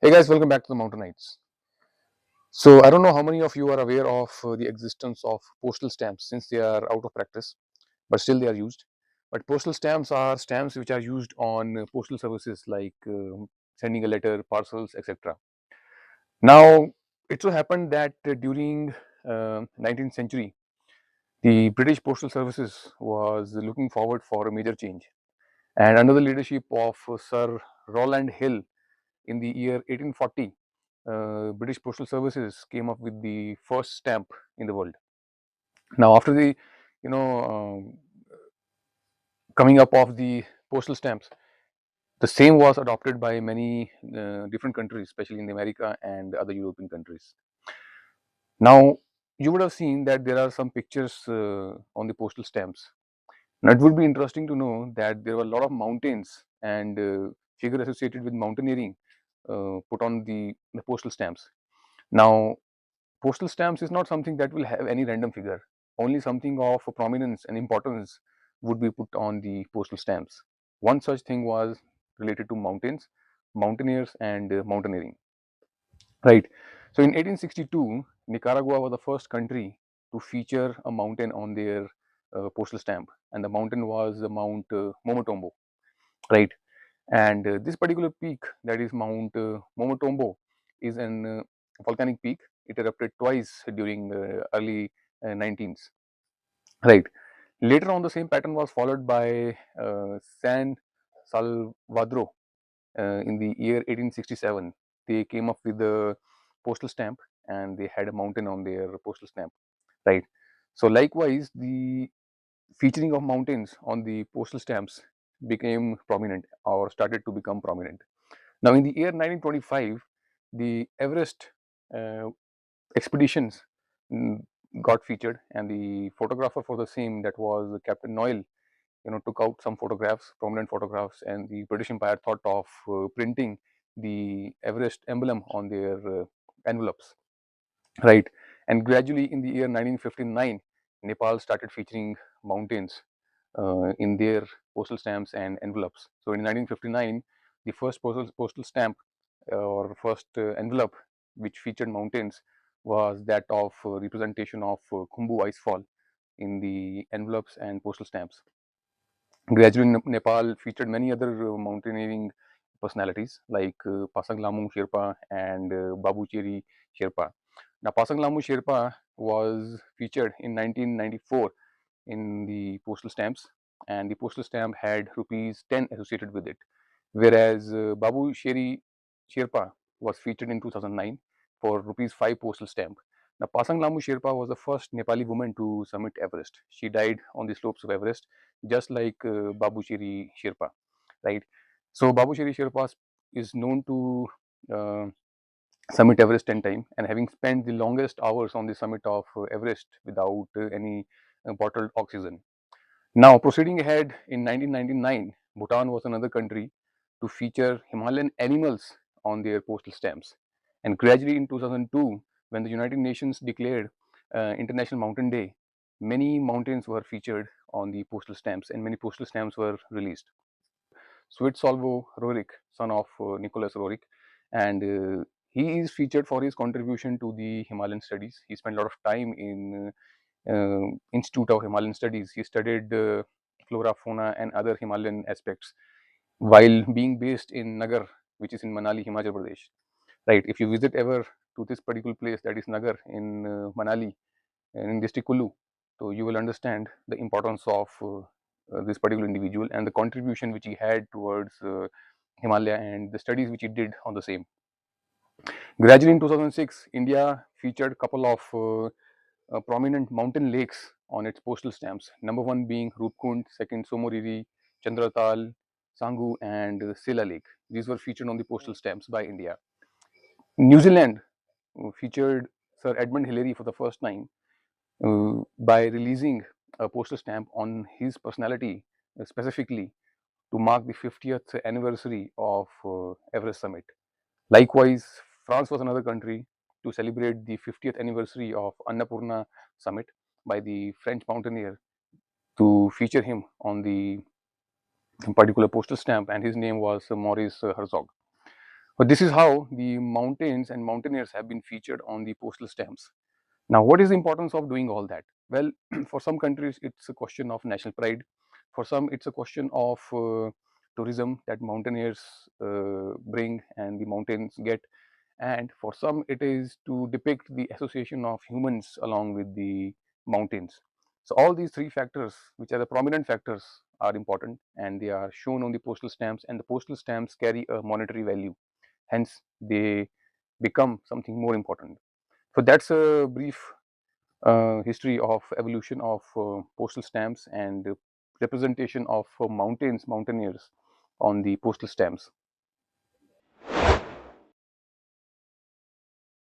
Hey guys, welcome back to the Mountain Knights. So I don't know how many of you are aware of the existence of postal stamps since they are out of practice, but still they are used. But postal stamps are stamps which are used on postal services like sending a letter, parcels, etc. Now, it so happened that during 19th century, the British postal services was looking forward for a major change, and under the leadership of Sir Rowland Hill in the year 1840, British Postal Services came up with the first stamp in the world. Now, after the you know coming up of the postal stamps, the same was adopted by many different countries, especially in America and other European countries. Now, you would have seen that there are some pictures on the postal stamps. Now, it would be interesting to know that there were a lot of mountains and figure associated with mountaineering put on the postal stamps. Now, postal stamps is not something that will have any random figure. Only something of prominence and importance would be put on the postal stamps. One such thing was related to mountains, mountaineers, and mountaineering. Right. So in 1862, Nicaragua was the first country to feature a mountain on their postal stamp, and the mountain was Mount Momotombo. Right. And this particular peak, that is Mount Momotombo, is an volcanic peak. It erupted twice during early 19th. Right. Later on, the same pattern was followed by San Salvador in the year 1867. They came up with the postal stamp and they had a mountain on their postal stamp. Right. So likewise, the featuring of mountains on the postal stamps became prominent or started to become prominent. Now, in the year 1925, the Everest uh, expeditions mm, got featured, and the photographer for the same, that was Captain Noyle, took out some photographs, prominent photographs, and the British Empire thought of printing the Everest emblem on their envelopes, right? And gradually, in the year 1959, Nepal started featuring mountains in their postal stamps and envelopes. So in 1959, the first postal stamp or first envelope which featured mountains was that of representation of Khumbu Icefall in the envelopes and postal stamps. Gradually, Nepal featured many other mountaineering personalities like Pasang Lamung Sherpa and Babu Cheri Sherpa. Now, Pasang Lamung Sherpa was featured in 1994 in the postal stamps, and the postal stamp had rupees 10 associated with it, whereas Babu Sheri Sherpa was featured in 2009 for rupees 5 postal stamp. Now, Pasang Lambu Sherpa was the first Nepali woman to summit Everest. She died on the slopes of Everest, just like Babu Sheri Sherpa, right? So, Babu Sheri Sherpa is known to uh, summit Everest 10 times, and having spent the longest hours on the summit of Everest without any bottled oxygen. Now, proceeding ahead, in 1999, Bhutan was another country to feature Himalayan animals on their postal stamps. And gradually in 2002, when the United Nations declared International Mountain Day, many mountains were featured on the postal stamps and many postal stamps were released. Switsalvo Roerich, son of Nicholas Roerich, and he is featured for his contribution to the Himalayan studies. He spent a lot of time in Institute of Himalayan Studies. He studied flora, fauna, and other Himalayan aspects while being based in Nagar, which is in Manali, Himachal Pradesh. Right. If you visit ever to this particular place, that is Nagar in Manali and in district Kullu, so you will understand the importance of this particular individual and the contribution which he had towards Himalaya and the studies which he did on the same. Gradually in 2006, India featured a couple of prominent mountain lakes on its postal stamps. Number one being Rupkund, second Somoriri, Chandratal, Sangu, and Sela Lake. These were featured on the postal stamps by India. New Zealand featured Sir Edmund Hillary for the first time by releasing a postal stamp on his personality specifically to mark the 50th anniversary of Everest summit. Likewise, France was another country to celebrate the 50th anniversary of Annapurna summit by the French mountaineer to feature him on the particular postal stamp, and his name was Maurice Herzog. But this is how the mountains and mountaineers have been featured on the postal stamps. Now, what is the importance of doing all that? Well, for some countries, it's a question of national pride. For some, it's a question of tourism that mountaineers bring and the mountains get. And for some, it is to depict the association of humans along with the mountains. So, all these three factors, which are the prominent factors, are important and they are shown on the postal stamps, and the postal stamps carry a monetary value. Hence, they become something more important. So, that's a brief history of evolution of postal stamps and representation of mountains, mountaineers on the postal stamps.